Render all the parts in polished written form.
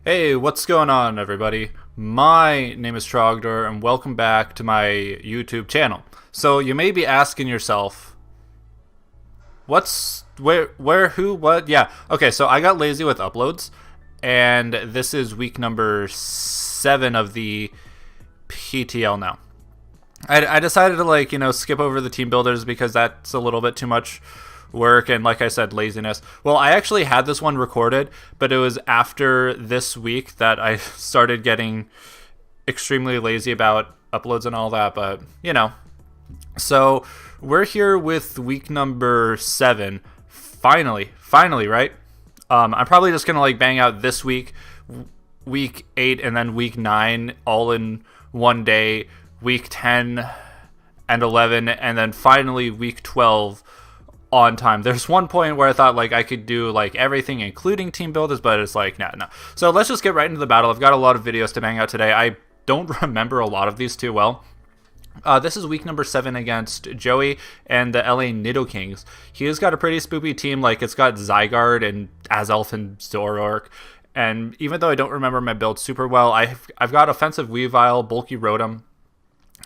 Hey, what's going on, everybody? My name is Trogdor, and welcome back to my YouTube channel. So you may be asking yourself, who, what? Yeah, okay, so I got lazy with uploads, and this is week number 7 of the PTL now. I decided to, skip over the team builders because that's a little bit too much work and, like I said, laziness. Well, I actually had this one recorded, but it was after this week that I started getting extremely lazy about uploads and all that, but so we're here with week number 7 finally, right? I'm probably just gonna bang out this week, week 8, and then week 9 all in one day, week 10 and 11, and then finally week 12 on time. There's one point where I thought I could do everything including team builders, but it's no. So let's just get right into the battle. I've got a lot of videos to bang out today. I don't remember a lot of these too well. This is week number 7 against Joey and the LA Nidokings. He has got a pretty spoopy team. It's got Zygarde and Azelf and Zoroark. And even though I don't remember my build super well, I've got offensive Weavile, bulky Rotom,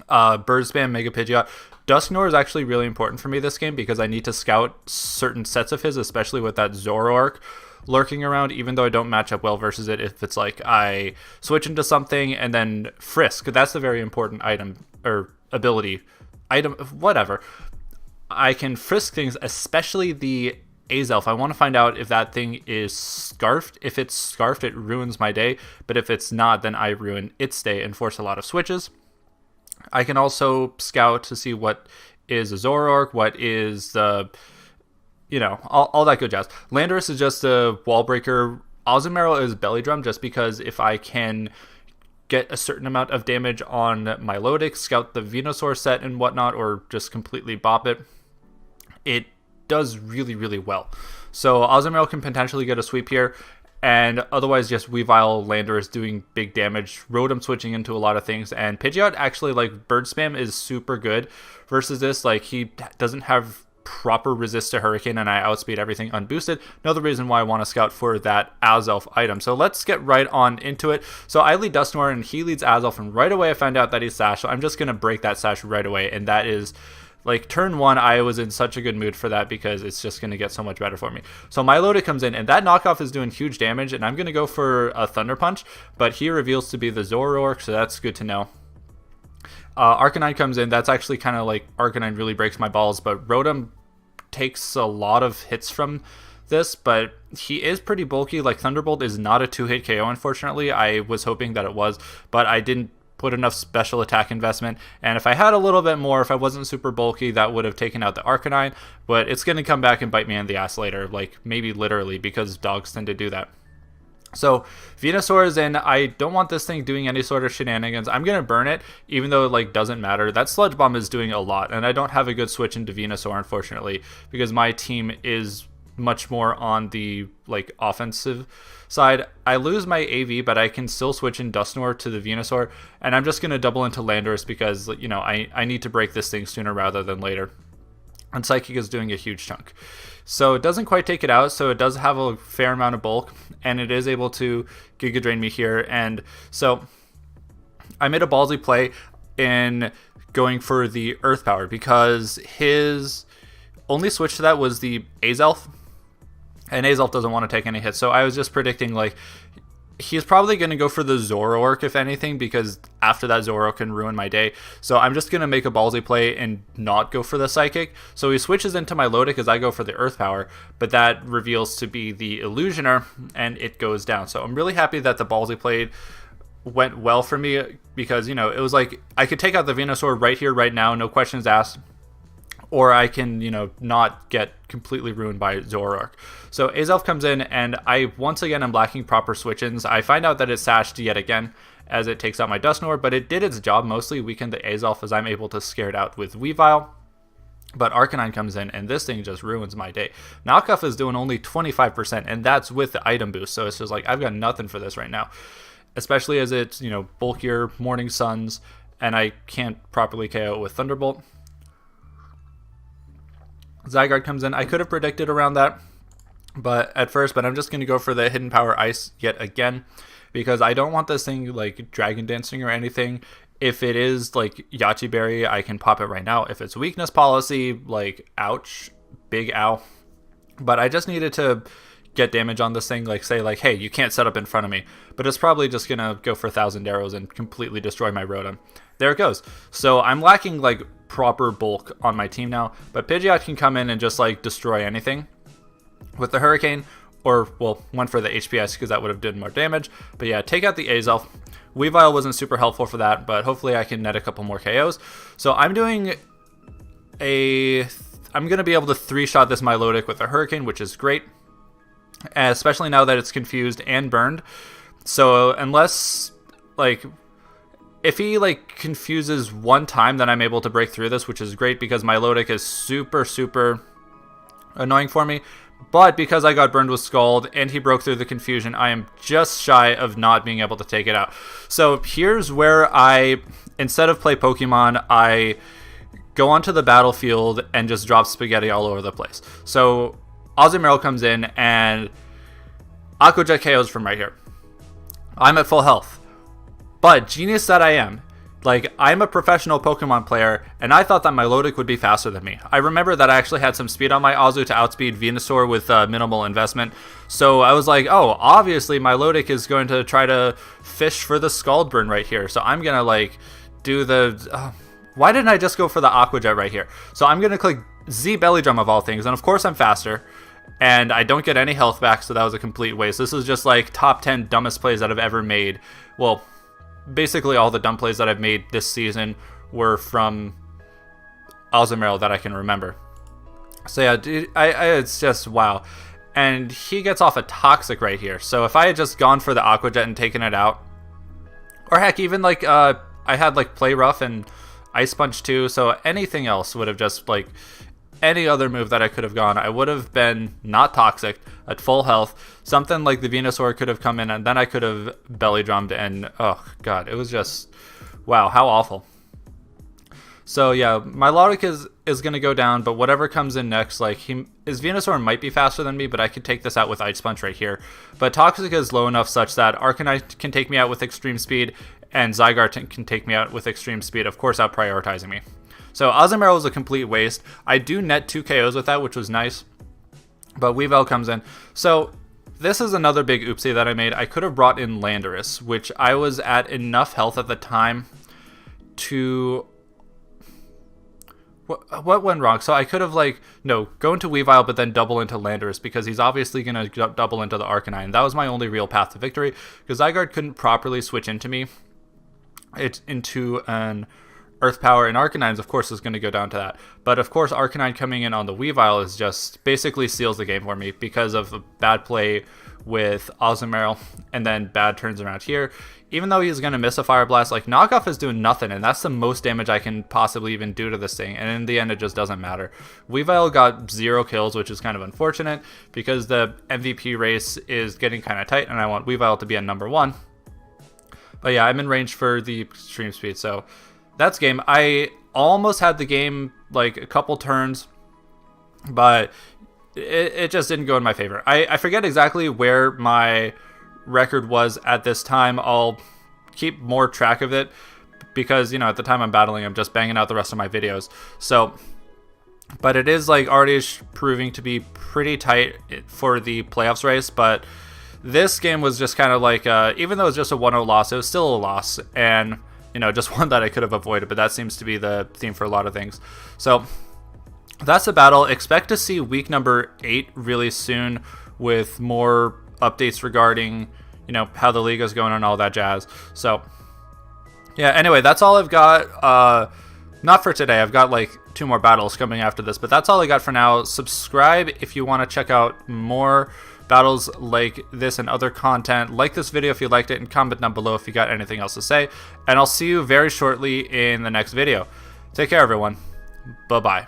Bird Spam, Mega Pidgeot. Dusknoir is actually really important for me this game because I need to scout certain sets of his, especially with that Zoroark lurking around, even though I don't match up well versus it. If it's I switch into something and then Frisk, that's a very important item or ability. Item, whatever. I can Frisk things, especially the Azelf. I want to find out if that thing is Scarfed. If it's Scarfed, it ruins my day, but if it's not, then I ruin its day and force a lot of switches. I can also scout to see what is a Zoroark, what is the, all that good jazz. Landorus is just a wall breaker. Azumarill is belly drum just because if I can get a certain amount of damage on Milotic, scout the Venusaur set and whatnot, or just completely bop it, it does really, really well. So Azumarill can potentially get a sweep here. And otherwise, just Weavile, Landorus doing big damage, Rotom switching into a lot of things, and Pidgeot actually, Bird Spam is super good versus this. He doesn't have proper resist to Hurricane, and I outspeed everything unboosted. Another reason why I want to scout for that Azelf item. So let's get right on into it. So I lead Dusknoir, and he leads Azelf, and right away I found out that he's Sash, so I'm just going to break that Sash right away, and that is... turn 1, I was in such a good mood for that because it's just going to get so much better for me. So Milotic comes in, and that knockoff is doing huge damage, and I'm going to go for a Thunder Punch, but he reveals to be the Zoroark, so that's good to know. Arcanine comes in. That's actually kind of Arcanine really breaks my balls, but Rotom takes a lot of hits from this, but he is pretty bulky. Thunderbolt is not a 2-hit KO, unfortunately. I was hoping that it was, but I didn't put enough special attack investment, and if I had a little bit more, if I wasn't super bulky, that would have taken out the Arcanine, but it's going to come back and bite me in the ass later, maybe literally, because dogs tend to do that. So Venusaur is in. I don't want this thing doing any sort of shenanigans. I'm going to burn it, even though it doesn't matter. That Sludge Bomb is doing a lot, and I don't have a good switch into Venusaur, unfortunately, because my team is much more on the offensive side. I lose my AV, but I can still switch in Dusknoir to the Venusaur, and I'm just going to double into Landorus because I need to break this thing sooner rather than later. And Psychic is doing a huge chunk, so it doesn't quite take it out, so it does have a fair amount of bulk, and it is able to Giga Drain me here. And so I made a ballsy play in going for the Earth Power because his only switch to that was the Azelf, and Azelf doesn't want to take any hits. So I was just predicting he's probably going to go for the Zoroark, if anything, because after that Zoroark can ruin my day. So I'm just going to make a ballsy play and not go for the Psychic. So he switches into my Milotic as I go for the Earth Power, but that reveals to be the Illusioner, and it goes down. So I'm really happy that the ballsy play went well for me because, it was I could take out the Venusaur right here, right now, no questions asked. Or I can, not get completely ruined by Zoroark. So Azelf comes in, and I once again am lacking proper switch-ins. I find out that it's sashed yet again as it takes out my Dusknoir, but it did its job, mostly weakened the Azelf as I'm able to scare it out with Weavile. But Arcanine comes in, and this thing just ruins my day. Knockoff is doing only 25%, and that's with the item boost, so it's just I've got nothing for this right now. Especially as it's, bulkier, Morning Suns, and I can't properly KO it with Thunderbolt. Zygarde comes in. I could have predicted around that. but I'm just going to go for the Hidden Power Ice yet again, because I don't want this thing like Dragon Dancing or anything. If it is like Yachi Berry, I can pop it right now. If it's Weakness Policy, like ouch, big ow. But I just needed to get damage on this thing, like say like, hey, you can't set up in front of me. But it's probably just going to go for 1,000 arrows and completely destroy my Rotom. There it goes. So I'm lacking like proper bulk on my team now, but Pidgeot can come in and just like destroy anything with the Hurricane, or well, one for the HPS because that would have done more damage. But yeah, take out the Azelf. Weavile wasn't super helpful for that, but hopefully I can net a couple more KOs. So I'm going to be able to 3-shot this Milotic with a Hurricane, which is great, especially now that it's confused and burned. So unless like if he like confuses one time, then I'm able to break through this, which is great because Milotic is super annoying for me. But because I got burned with Scald and he broke through the confusion, I am just shy of not being able to take it out. So here's where instead of play Pokemon, I go onto the battlefield and just drop spaghetti all over the place. So Azumarill comes in and Aqua Jet KOs from right here. I'm at full health. But genius that I am, like, I'm a professional Pokemon player, and I thought that Milotic would be faster than me. I remember that I actually had some speed on my Azu to outspeed Venusaur with minimal investment. So I was like, oh, obviously Milotic is going to try to fish for the Scald Burn right here. So I'm going to, like, do the... why didn't I just go for the Aqua Jet right here? So I'm going to click Z Belly Drum of all things, and of course I'm faster. And I don't get any health back, so that was a complete waste. This is just, like, top 10 dumbest plays that I've ever made. Well... basically all the dumb plays that I've made this season were from Azumarill that I can remember. So yeah, dude, it's just wow. And he gets off a Toxic right here. So if I had just gone for the Aqua Jet and taken it out, or heck, even like I had like Play Rough and Ice Punch too, so anything else would have just like any other move that I could have gone, I would have been not toxic at full health. Something like the Venusaur could have come in, and then I could have belly drummed, and oh god, it was just wow, how awful. So yeah, Milotic is gonna go down, but whatever comes in next, like his Venusaur might be faster than me, but I could take this out with Ice Punch right here. But Toxic is low enough such that Arcanine can take me out with extreme speed, and Zygarde can take me out with extreme speed, of course out prioritizing me. So Azumarill was a complete waste. I do net 2 KOs with that, which was nice. But Weavile comes in. So this is another big oopsie that I made. I could have brought in Landorus, which I was at enough health at the time to... What went wrong? So I could have, like, no, go into Weavile, but then double into Landorus, because he's obviously going to double into the Arcanine. That was my only real path to victory, because Zygarde couldn't properly switch into me. It's into an... Earth Power, and Arcanine's of course is going to go down to that. But of course Arcanine coming in on the Weavile is just basically seals the game for me because of a bad play with Azumarill and then bad turns around here. Even though he's going to miss a Fire Blast, like Knockoff is doing nothing, and that's the most damage I can possibly even do to this thing, and in the end it just doesn't matter. Weavile got 0 kills, which is kind of unfortunate because the MVP race is getting kind of tight and I want Weavile to be at number 1. But yeah, I'm in range for the extreme speed, so that's game. I almost had the game like a couple turns, but it just didn't go in my favor. I forget exactly where my record was at this time. I'll keep more track of it because, you know, at the time I'm battling, I'm just banging out the rest of my videos. So, but it is like already proving to be pretty tight for the playoffs race. But this game was just kind of like, even though it was just a 1-0 loss, it was still a loss. And you know, just one that I could have avoided, but that seems to be the theme for a lot of things. So that's the battle. Expect to see week number 8 really soon with more updates regarding, you know, how the league is going and all that jazz. So yeah, anyway, that's all I've got. Not for today. I've got like 2 more battles coming after this, but that's all I got for now. Subscribe if you want to check out more battles like this and other content. Like this video if you liked it, and comment down below if you got anything else to say. And I'll see you very shortly in the next video. Take care, everyone. Bye-bye.